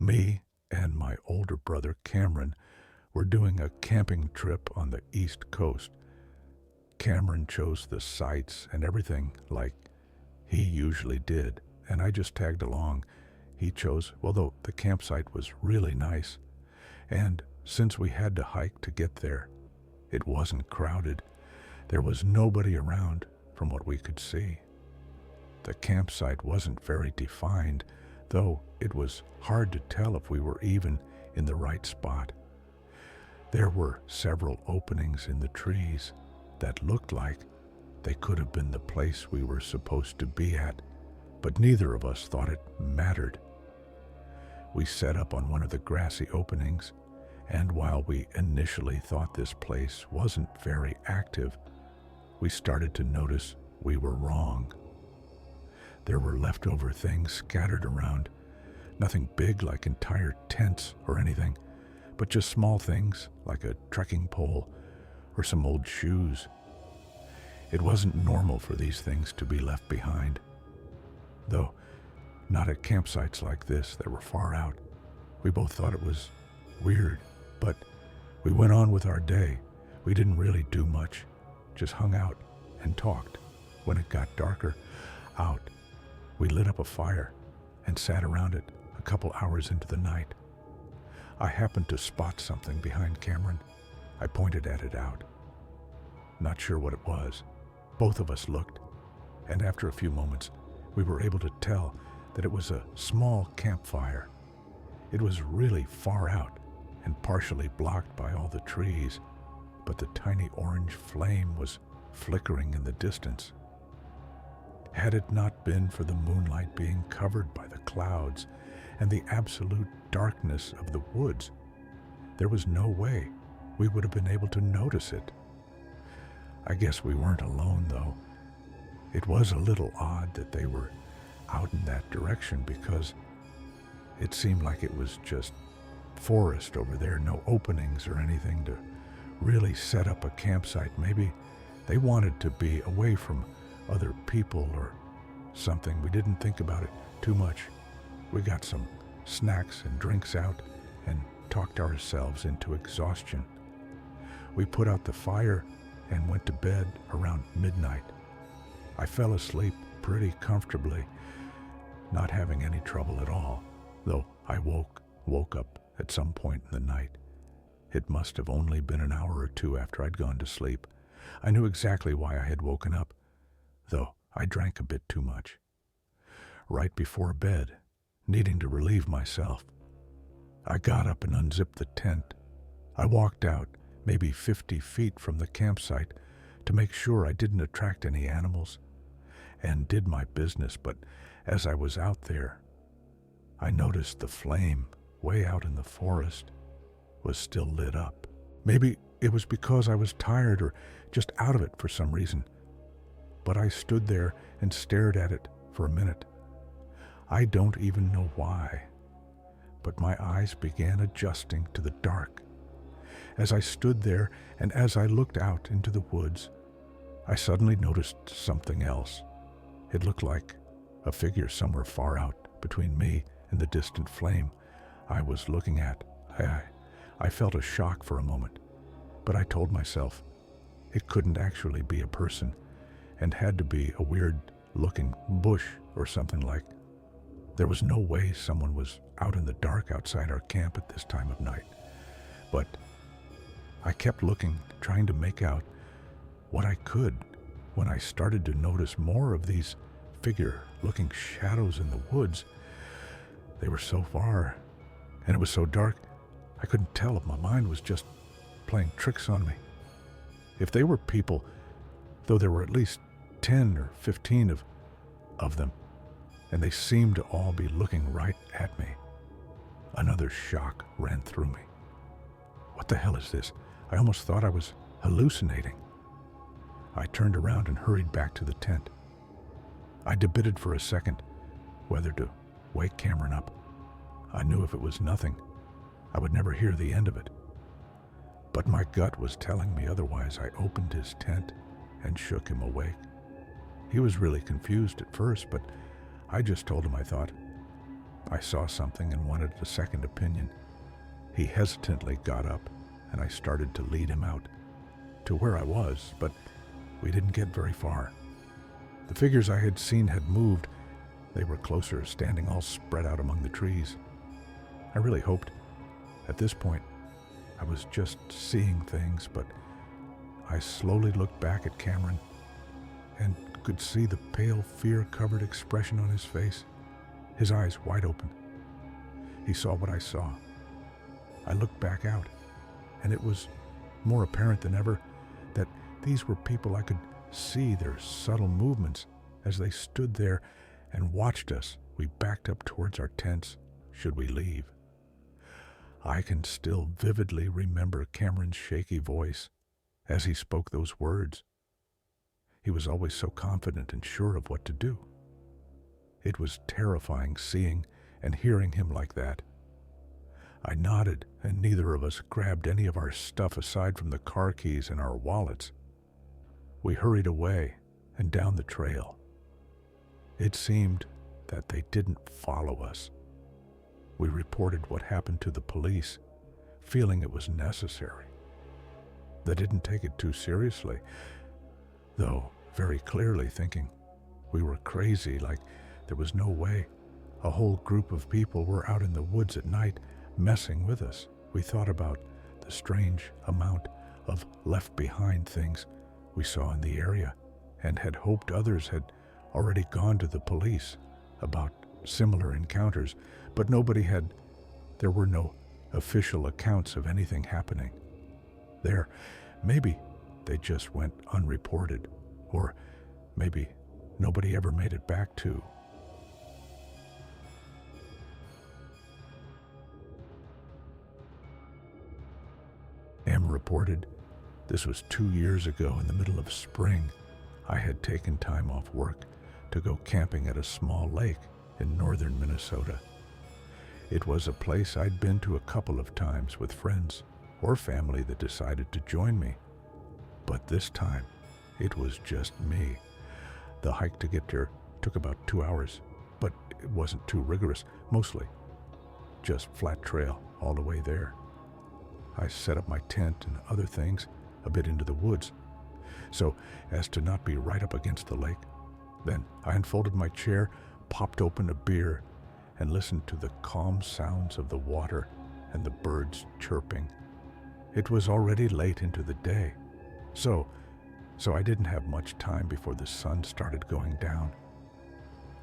Me and my older brother Cameron were doing a camping trip on the East Coast. Cameron chose the sites and everything like he usually did, and I just tagged along. He chose, well, though the campsite was really nice, and since we had to hike to get there, it wasn't crowded. There was nobody around from what we could see. The campsite wasn't very defined, though it was hard to tell if we were even in the right spot. There were several openings in the trees that looked like they could have been the place we were supposed to be at, but neither of us thought it mattered. We set up on one of the grassy openings, and while we initially thought this place wasn't very active, we started to notice we were wrong. There were leftover things scattered around, nothing big like entire tents or anything, but just small things like a trekking pole or some old shoes. It wasn't normal for these things to be left behind, though not at campsites like this that were far out. We both thought it was weird, but we went on with our day. We didn't really do much, just hung out and talked. When it got darker out, we lit up a fire and sat around it a couple hours into the night. I happened to spot something behind Cameron. I pointed at it out. Not sure what it was. Both of us looked, and after a few moments, we were able to tell that it was a small campfire. It was really far out and partially blocked by all the trees, but the tiny orange flame was flickering in the distance. Had it not been for the moonlight being covered by the clouds and the absolute darkness of the woods, there was no way we would have been able to notice it. I guess we weren't alone, though. It was a little odd that they were out in that direction because it seemed like it was just forest over there, no openings or anything to really set up a campsite. Maybe they wanted to be away from other people or something. We didn't think about it too much. We got some snacks and drinks out and talked ourselves into exhaustion. We put out the fire and went to bed around midnight. I fell asleep pretty comfortably, not having any trouble at all, though I woke up at some point in the night. It must have only been an hour or two after I'd gone to sleep. I knew exactly why I had woken up, though I drank a bit too much. Right before bed, needing to relieve myself, I got up and unzipped the tent. I walked out, maybe 50 feet from the campsite, to make sure I didn't attract any animals, and did my business, but as I was out there, I noticed the flame way out in the forest was still lit up. Maybe it was because I was tired or just out of it for some reason, but I stood there and stared at it for a minute. I don't even know why, but my eyes began adjusting to the dark. As I stood there and as I looked out into the woods, I suddenly noticed something else. It looked like a figure somewhere far out between me and the distant flame I was looking at. I felt a shock for a moment, but I told myself it couldn't actually be a person and had to be a weird-looking bush or something like. There was no way someone was out in the dark outside our camp at this time of night. But I kept looking, trying to make out what I could, when I started to notice more of these figure-looking shadows in the woods. They were so far, and it was so dark, I couldn't tell if my mind was just playing tricks on me. If they were people, though there were at least 10 or 15 of them, and they seemed to all be looking right at me, another shock ran through me. What the hell is this? I almost thought I was hallucinating. I turned around and hurried back to the tent. I debated for a second whether to wake Cameron up. I knew if it was nothing, I would never hear the end of it. But my gut was telling me otherwise. I opened his tent and shook him awake. He was really confused at first, but I just told him I thought I saw something and wanted a second opinion. He hesitantly got up, and I started to lead him out to where I was, but we didn't get very far. The figures I had seen had moved. They were closer, standing all spread out among the trees. I really hoped. At this point, I was just seeing things, but I slowly looked back at Cameron and could see the pale, fear-covered expression on his face, his eyes wide open. He saw what I saw. I looked back out, and it was more apparent than ever that these were people. I could see their subtle movements as they stood there and watched us. We backed up towards our tents, should we leave. I can still vividly remember Cameron's shaky voice as he spoke those words. He was always so confident and sure of what to do. It was terrifying seeing and hearing him like that. I nodded, and neither of us grabbed any of our stuff aside from the car keys and our wallets. We hurried away and down the trail. It seemed that they didn't follow us. We reported what happened to the police, feeling it was necessary. They didn't take it too seriously, though very clearly thinking we were crazy, like there was no way a whole group of people were out in the woods at night messing with us. We thought about the strange amount of left-behind things we saw in the area and had hoped others had already gone to the police about similar encounters, but there were no official accounts of anything happening. Maybe they just went unreported, or maybe nobody ever made it back to. M reported, this was 2 years ago in the middle of spring. I had taken time off work to go camping at a small lake in northern Minnesota. It was a place I'd been to a couple of times with friends or family that decided to join me. But this time, it was just me. The hike to get there took about 2 hours, but it wasn't too rigorous, mostly just flat trail all the way there. I set up my tent and other things a bit into the woods, so as to not be right up against the lake. Then I unfolded my chair, popped open a beer, and listened to the calm sounds of the water and the birds chirping. It was already late into the day, so I didn't have much time before the sun started going down.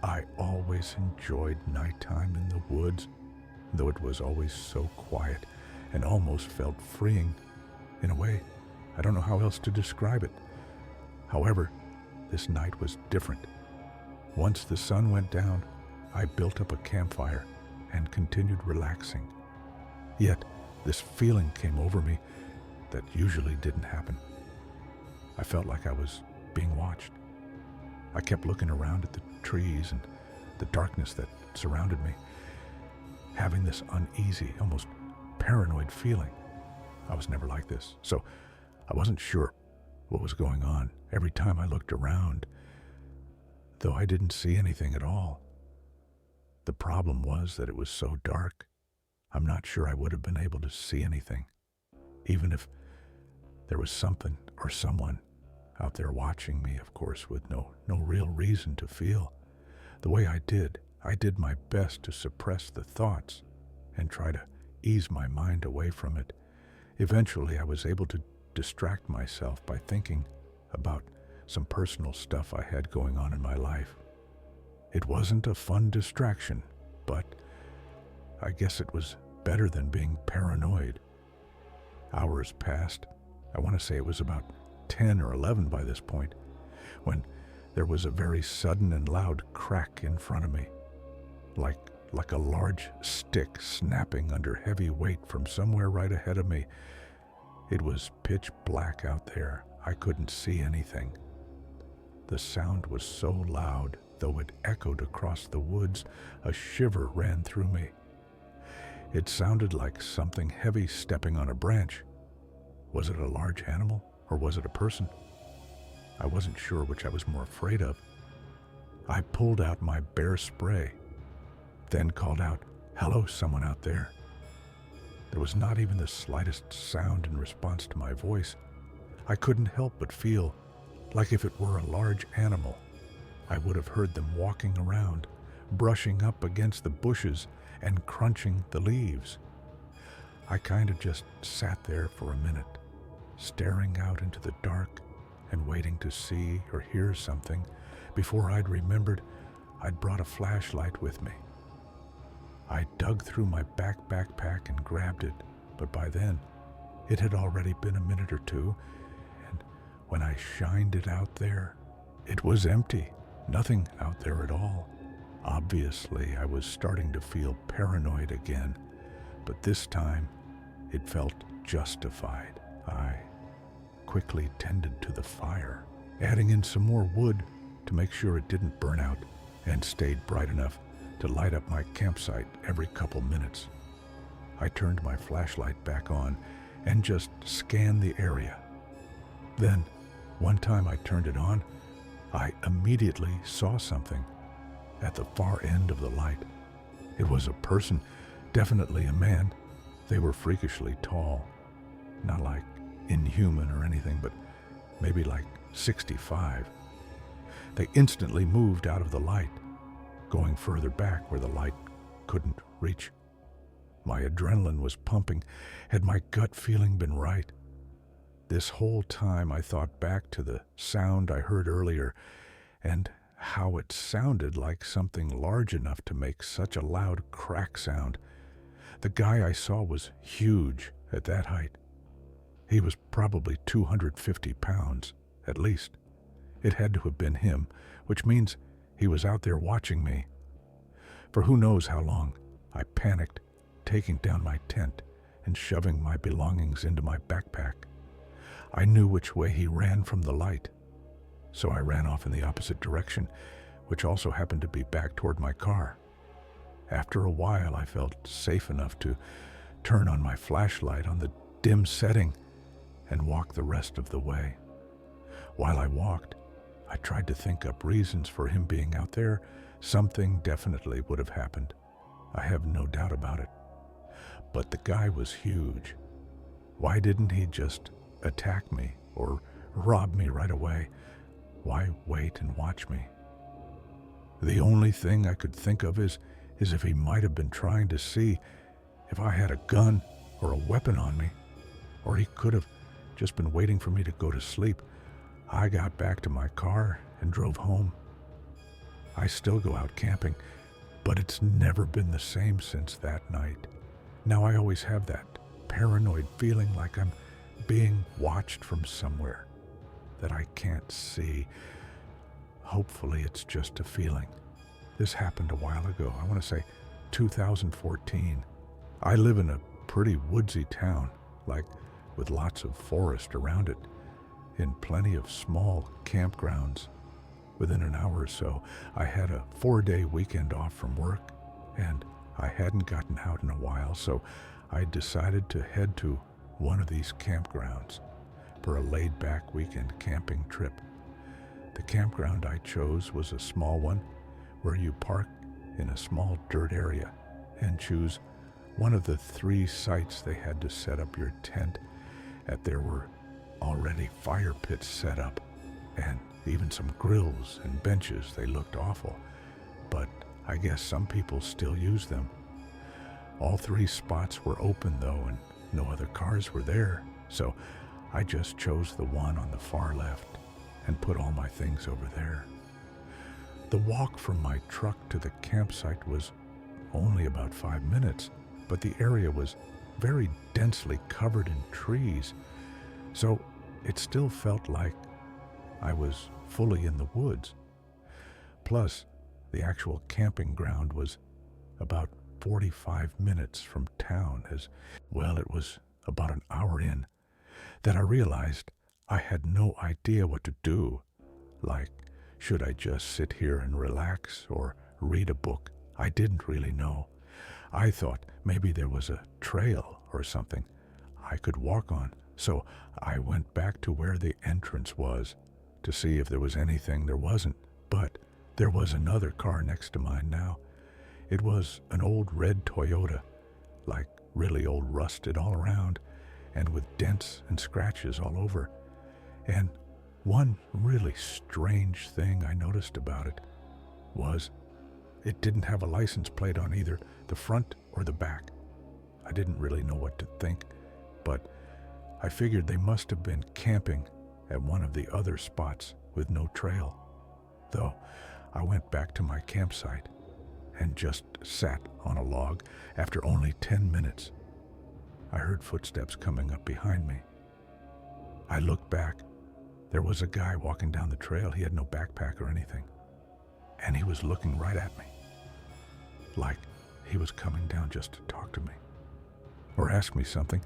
I always enjoyed nighttime in the woods, though it was always so quiet and almost felt freeing. In a way, I don't know how else to describe it. However, this night was different. Once the sun went down, I built up a campfire and continued relaxing. Yet, this feeling came over me that usually didn't happen. I felt like I was being watched. I kept looking around at the trees and the darkness that surrounded me, having this uneasy, almost paranoid feeling. I was never like this, so I wasn't sure what was going on every time I looked around, though I didn't see anything at all. The problem was that it was so dark, I'm not sure I would have been able to see anything, even if there was something or someone out there watching me, of course, with no real reason to feel the way I did. I did my best to suppress the thoughts and try to ease my mind away from it. Eventually, I was able to distract myself by thinking about some personal stuff I had going on in my life. It wasn't a fun distraction, but I guess it was better than being paranoid. Hours passed. I want to say it was about 10 or 11 by this point, when there was a very sudden and loud crack in front of me, like a large stick snapping under heavy weight from somewhere right ahead of me. It was pitch black out there. I couldn't see anything. The sound was so loud, though it echoed across the woods, a shiver ran through me. It sounded like something heavy stepping on a branch. Was it a large animal, or was it a person? I wasn't sure which I was more afraid of. I pulled out my bear spray. then called out, "Hello, someone out there." There was not even the slightest sound in response to my voice. I couldn't help but feel like if it were a large animal, I would have heard them walking around, brushing up against the bushes and crunching the leaves. I kind of just sat there for a minute, staring out into the dark and waiting to see or hear something before I'd remembered I'd brought a flashlight with me. I dug through my backpack and grabbed it, but by then it had already been a minute or two, and when I shined it out there, it was empty. Nothing out there at all. Obviously, I was starting to feel paranoid again, but this time it felt justified. I quickly tended to the fire, adding in some more wood to make sure it didn't burn out and stayed bright enough to light up my campsite every couple minutes. I turned my flashlight back on and just scanned the area. Then, one time I turned it on, I immediately saw something at the far end of the light. It was a person, definitely a man. They were freakishly tall, not like inhuman or anything, but maybe like 65. They instantly moved out of the light, going further back where the light couldn't reach. My adrenaline was pumping. Had my gut feeling been right? This whole time I thought back to the sound I heard earlier and how it sounded like something large enough to make such a loud crack sound. The guy I saw was huge at that height. He was probably 250 pounds, at least. It had to have been him, which means he was out there watching me. For who knows how long, I panicked, taking down my tent and shoving my belongings into my backpack. I knew which way he ran from the light, so I ran off in the opposite direction, which also happened to be back toward my car. After a while, I felt safe enough to turn on my flashlight on the dim setting and walk the rest of the way. While I walked, I tried to think up reasons for him being out there. Something definitely would have happened. I have no doubt about it. But the guy was huge. Why didn't he just attack me or rob me right away? Why wait and watch me? The only thing I could think of is if he might have been trying to see if I had a gun or a weapon on me, or he could have just been waiting for me to go to sleep. I got back to my car and drove home. I still go out camping, but it's never been the same since that night. Now I always have that paranoid feeling like I'm being watched from somewhere that I can't see. Hopefully it's just a feeling. This happened a while ago. I want to say 2014. I live in a pretty woodsy town, like with lots of forest around it, in plenty of small campgrounds. Within an hour or so, I had a 4-day weekend off from work, and I hadn't gotten out in a while, so I decided to head to one of these campgrounds for a laid-back weekend camping trip. The campground I chose was a small one where you park in a small dirt area and choose one of the 3 sites they had to set up your tent at. There were already fire pits set up and even some grills and benches. They looked awful, but I guess some people still use them. All 3 spots were open though, and no other cars were there, so I just chose the one on the far left and put all my things over there. The walk from my truck to the campsite was only about 5 minutes, but the area was very densely covered in trees, so it still felt like I was fully in the woods. Plus, the actual camping ground was about 45 minutes from town. As well, it was about an hour in that I realized I had no idea what to do. Like, should I just sit here and relax or read a book? I didn't really know. I thought maybe there was a trail or something I could walk on, so I went back to where the entrance was to see if there was anything. There wasn't, but there was another car next to mine now, It was an old red Toyota, like really old, rusted all around, and with dents and scratches all over. And one really strange thing I noticed about it was it didn't have a license plate on either the front or the back. I didn't really know what to think, but I figured they must have been camping at one of the other spots with no trail. Though I went back to my campsite and just sat on a log after only 10 minutes. I heard footsteps coming up behind me. I looked back. There was a guy walking down the trail. He had no backpack or anything. And he was looking right at me, like he was coming down just to talk to me or ask me something.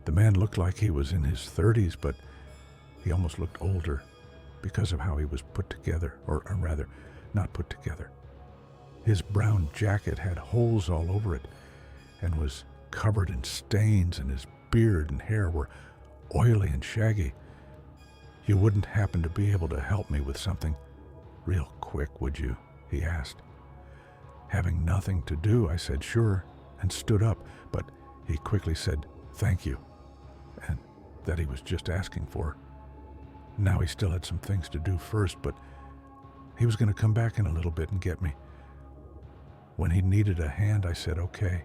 The man looked like he was in his 30s, but he almost looked older because of how he was put together, or rather, not put together. His brown jacket had holes all over it and was covered in stains, and his beard and hair were oily and shaggy. "You wouldn't happen to be able to help me with something real quick, would you?" he asked. Having nothing to do, I said sure, and stood up, but he quickly said thank you, and that he was just asking for. Now he still had some things to do first, but he was going to come back in a little bit and get me. When he needed a hand, I said okay,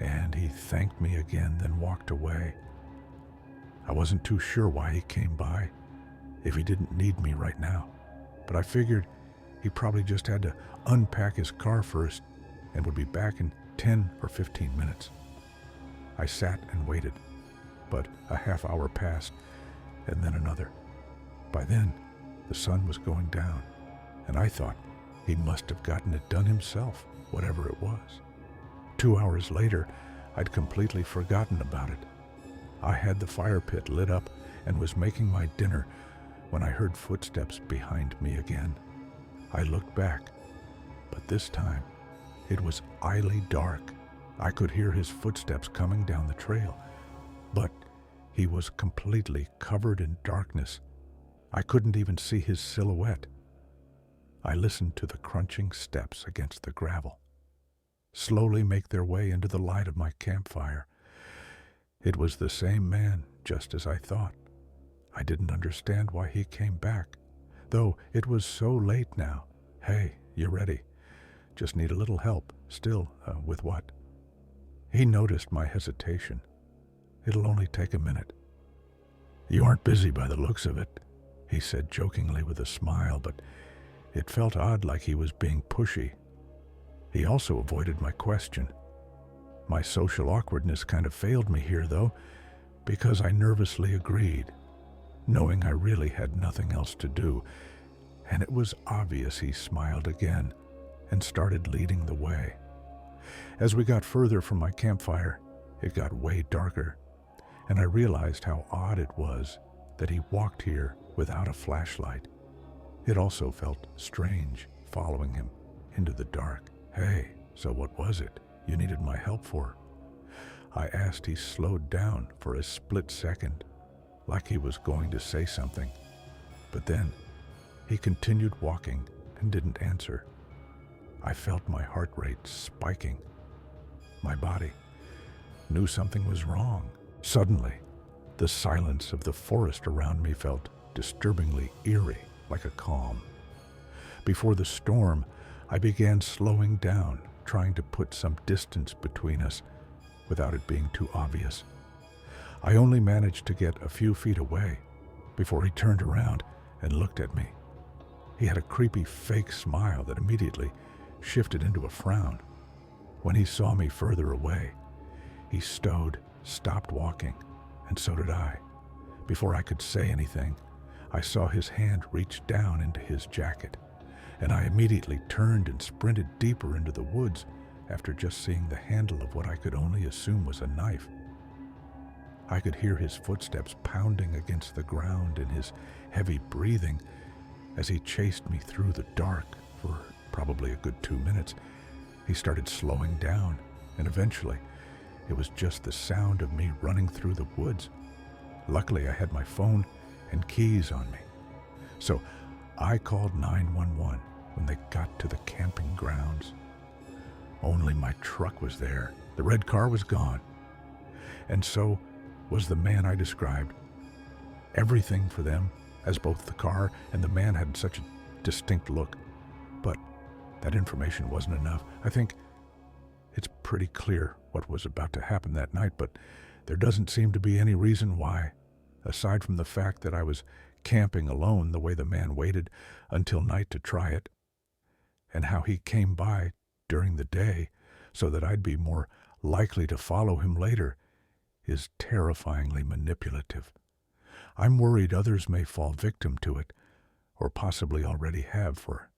and he thanked me again, then walked away. I wasn't too sure why he came by, if he didn't need me right now, but I figured he probably just had to unpack his car first and would be back in 10 or 15 minutes. I sat and waited, but a half hour passed, and then another. By then, the sun was going down, and I thought he must have gotten it done himself, whatever it was. 2 hours later, I'd completely forgotten about it. I had the fire pit lit up and was making my dinner when I heard footsteps behind me again. I looked back, but this time it was ily dark. I could hear his footsteps coming down the trail, but he was completely covered in darkness. I couldn't even see his silhouette. I listened to the crunching steps against the gravel slowly make their way into the light of my campfire. It was the same man, just as I thought. I didn't understand why he came back, though it was so late now. "Hey, you ready? Just need a little help. Still, with what?" He noticed my hesitation. "It'll only take a minute." "You aren't busy by the looks of it," he said jokingly with a smile, but it felt odd, like he was being pushy. He also avoided my question. My social awkwardness kind of failed me here, though, because I nervously agreed, knowing I really had nothing else to do, and it was obvious he smiled again and started leading the way. As we got further from my campfire, it got way darker, and I realized how odd it was that he walked here without a flashlight. It also felt strange following him into the dark. "Hey, so what was it you needed my help for?" I asked. He slowed down for a split second, like he was going to say something, but then he continued walking and didn't answer. I felt my heart rate spiking. My body knew something was wrong. Suddenly, the silence of the forest around me felt disturbingly eerie, like a calm. Before the storm, I began slowing down, trying to put some distance between us without it being too obvious. I only managed to get a few feet away before he turned around and looked at me. He had a creepy fake smile that immediately shifted into a frown. When he saw me further away, he stopped walking, and so did I. Before I could say anything, I saw his hand reach down into his jacket, and I immediately turned and sprinted deeper into the woods after just seeing the handle of what I could only assume was a knife. I could hear his footsteps pounding against the ground and his heavy breathing as he chased me through the dark for probably a good 2 minutes. He started slowing down, and eventually it was just the sound of me running through the woods. Luckily, I had my phone and keys on me, so I called 911 when they got to the camping grounds. Only my truck was there. The red car was gone. And so was the man I described. Everything for them, as both the car and the man had such a distinct look. But that information wasn't enough. I think it's pretty clear what was about to happen that night, but there doesn't seem to be any reason why, aside from the fact that I was camping alone the way the man waited until night to try it, and how he came by during the day so that I'd be more likely to follow him later, is terrifyingly manipulative. I'm worried others may fall victim to it, or possibly already have, for